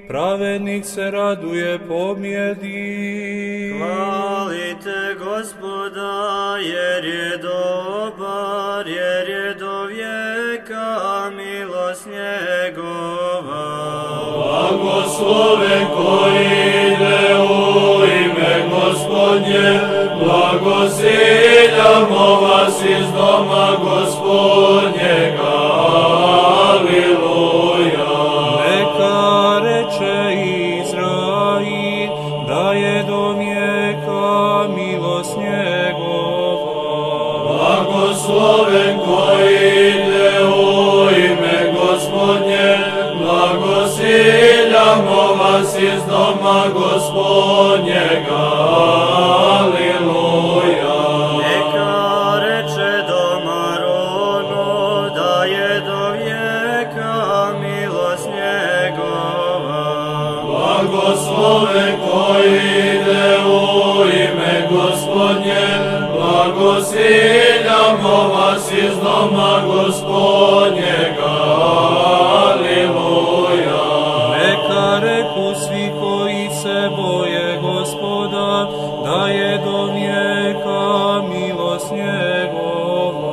pravednik se raduje pobjedi. Hvalite Gospoda, jer je dobar, jer je do vijeka milost njegova. Blagosloven koji ide u ime Gospodnje, blagosiljamo vas iz doma Gospodnjega. Aliluja. Neka reče Izrail, da je do vijeka milost njegova. Blagosloven koji ide u ime Gospodnje, blagosiljamo vas iz doma Gospodnjega. Aliluja. Neka reče domarono, da je do vijeka milost njegova. Blagosloven koji ide u ime Gospodnje, blagosiljamo vas iz doma Gospodnjega. Aliluja. Neka reku svi koji se boje Gospoda, da je do vijeka milost njegova.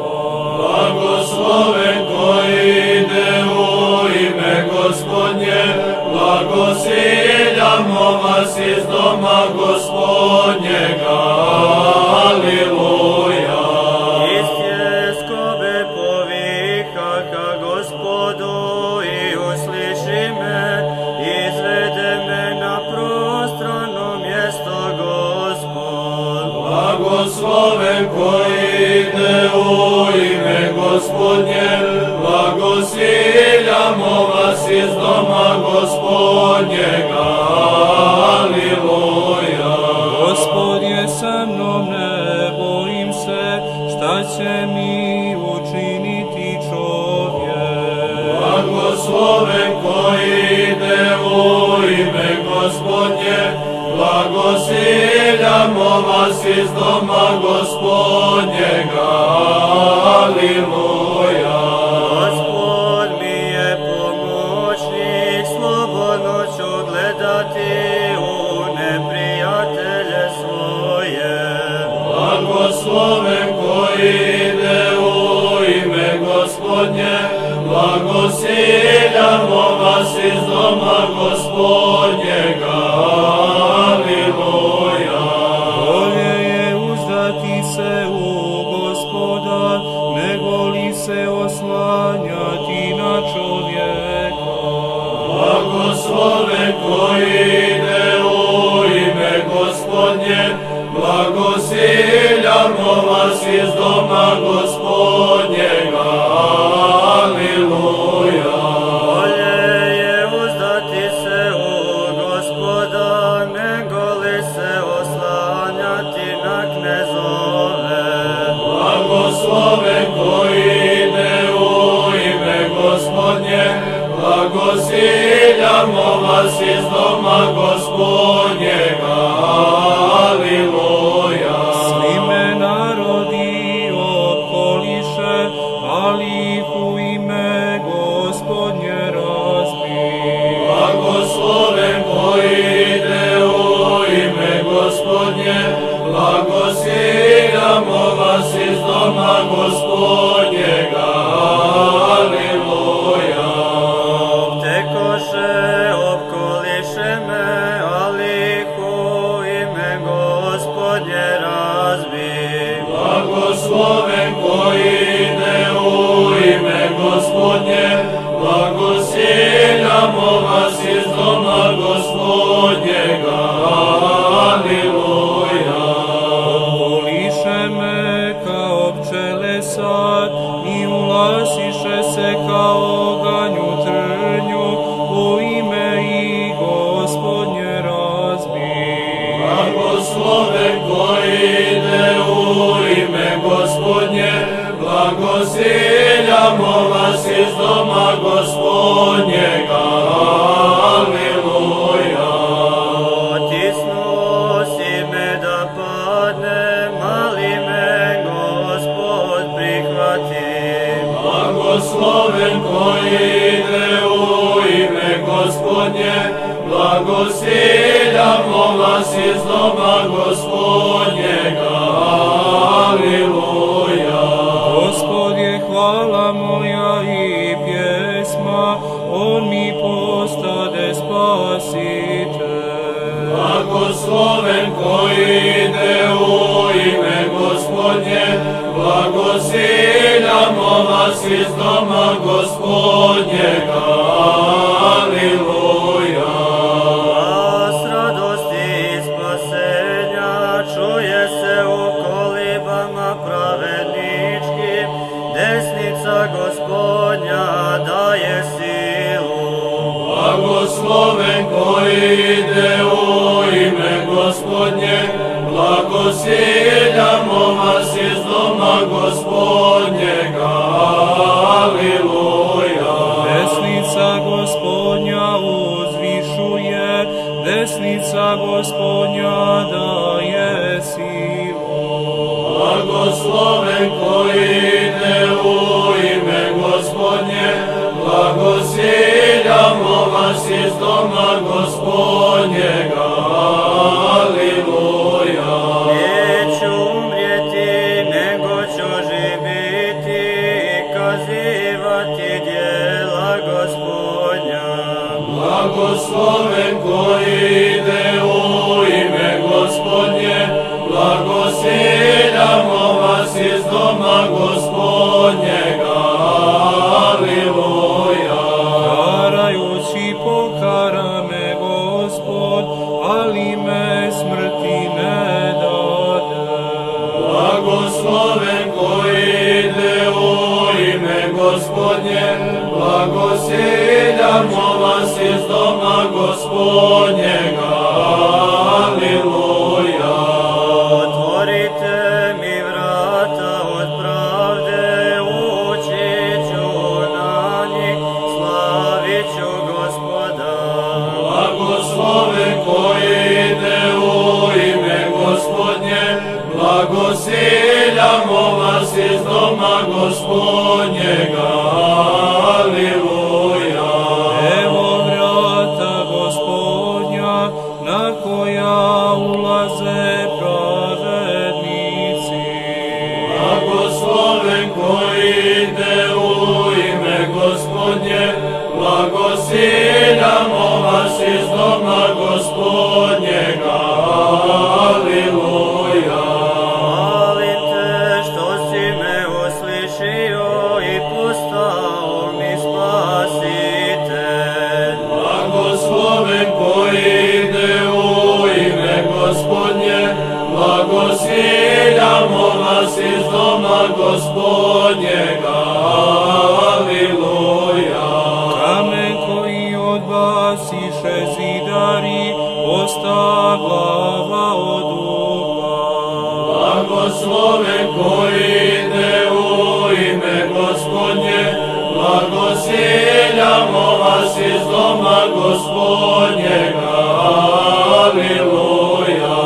Blagosloven koji ide u ime Gospodnje, blagosiljamo vas iz doma Gospodnjega. Aliluja. Iz tjeskobe povihaka Gospodu i usliši me, izvede me na prostrano mjesto Gospod. Blagosloven koji ide u ime Gospodnje, blagosiljamo vas iz doma Gospodnjega. Aliluja. Gospod je sa mnom, ne bojim se, šta će mi učiniti čovjek. Blagosloven koji ide u ime Gospodnje, blagosiljamo vas iz doma Gospodnjega. Aliluja. Gospod mi je pomoćnik, slobodno ću gledati u neprijatelje svoje. Blagosloven koji ide u ime Gospodnje, blagosiljamo vas iz doma Gospodnjega. Aliluja. Bolje je uzdati se u Gospoda, nego li se oslanjati na čovjeka. Blagosloven koji ide u ime Gospodnje, blagosiljamo vas iz doma Gospodnjega. Aliluja. Bolje je uzdati se u Gospoda, nego li se oslanjati na knezove. Blagosloven koji ide u ime Gospodnje, blagosiljamo vas iz doma Gospodnjega. Aliluja. Svi me narodi okoliše, ali ih u ime Gospodnje razbi. Blagosloven koji ide u ime Gospodnje, blagosiljamo vas iz doma Gospodnjega. Aliluja. Optekoše, opkoliše me, ali ih u ime Gospodnje razbi. Blagosloven koji ide u ime Gospodnje, blagosiljamo vas iz doma Gospodnjega. Aliluja. Okoliše me kao pčele sad i ulasiše se kao oganj u trnju, u ime i Gospodnje razbi. Blagosloven koji ide u ime Gospodnje, blagosiljamo vas iz doma Gospodnjega. Aliluja. Blagosiljamo vas iz doma Gospodnjega, Aliluja. Gospod je hvala moja i pjesma, on mi postade spasitelj. Blagosloven koji ide u ime Gospodnje, blagosiljamo vas iz doma Gospodnjega, Aliluja. Glas radosti i spasenja čuje se u kolibama pravedničkim, desnica Gospodnja daje silu. Blagosloven koji ide u ime Gospodnje, blagosiljamo vas iz doma Gospodnjega, Aliluja. Desnica Gospodnja uzvišuje, desnica Gospodnja daje silu. Blagosloven koji ide u ime Gospodnje, blagosiljamo vas iz doma Gospodnjega, Aliluja. Neću umrijeti, nego ću živiti i kazivati djela Gospodnja. Blagosloven koji ide u ime Gospodnje, blagosiljamo vas iz doma Gospodnjega, Aliluja. Karajući pokara me Gospod, ali me smrti ne dade. Blagosloven koji ide u ime Gospodnje, blagosiljamo vas iz doma Gospodnjega, Aliluja. Otvorite mi vrata od pravde, ući ću na njih, slavit ću Gospoda. Blagosloven koji ide u ime Gospodnje, blagosiljamo vas iz doma Gospodnjega, Aliluja. Evo vrata Gospodnja, na koja ulaze pravednici. Blagosloven koji ide u ime Gospodnje, blagosiljamo vas iz doma Gospodnjega, Aliluja. Hvalim te što si me uslišio i postao mi spasitelj. Blagosloven koji ide u ime Gospodnje, blagosiljamo vas iz doma Gospodnjega, Aliluja. Kamen koji odbasiše zidari, posta glava od ugla. Blagosloven koji ide u ime Gospodnje, blagosiljamo vas iz doma Gospodnjega, Aliluja.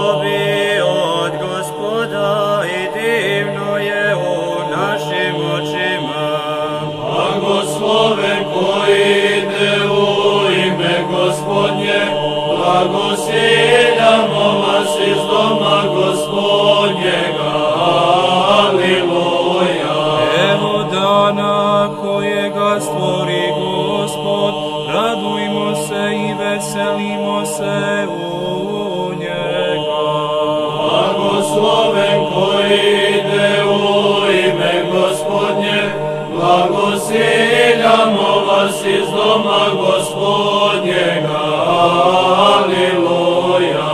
Obi od Gospoda i divno je u našim očima. Blagosloven koji ide u ime Gospodnje, blagosiljamo vas iz doma Gospodnjega, Aliluja. Evo dana kojega stvori Gospod, radujmo se i veselimo se u njega. Blagosloven koji ide u ime Gospodnje, blagosiljamo vas iz doma Gospodnjega, Aliluja.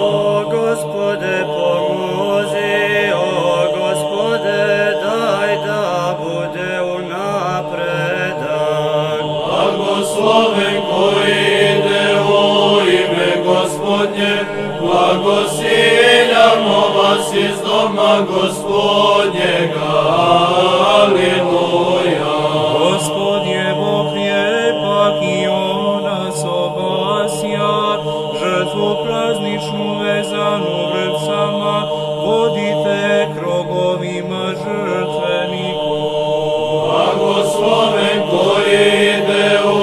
O Gospode pomozi, o Gospode daj da bude unapredak. Blagosloven koji ide u ime Gospodnje, blagosiljamo vas iz doma Gospodnjega, Aliluja. Gospod je Bog lijepak i on nas obasja, žrtvu prazničnu vezanu vrpcama, vodite krogovima žrtveniku. Blagosloven koji ide u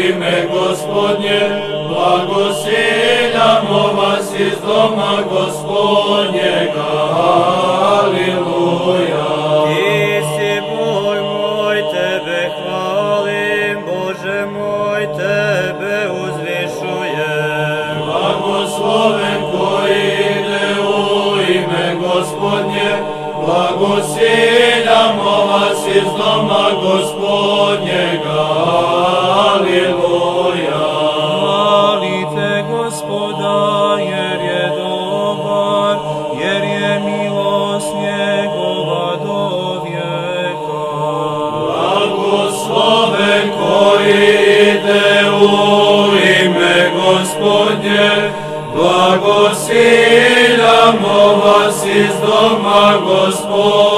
ime Gospodnje, Gospodnje, blagosiljamo vas iz doma Gospodnjega. Aliluja. Ti si Bog moj, tebe hvalim, Bože moj, tebe uzvišujem. Blagosloven koji ide u ime Gospodnje, blagosiljamo vas iz doma Gospodnjega. Aliluja. Hvalite Gospoda, jer je dobar, jer je milost njegova do vijeka. Blagosloven koji ide u ime Gospodnje, blagosiljamo vas iz doma Gospodnjega.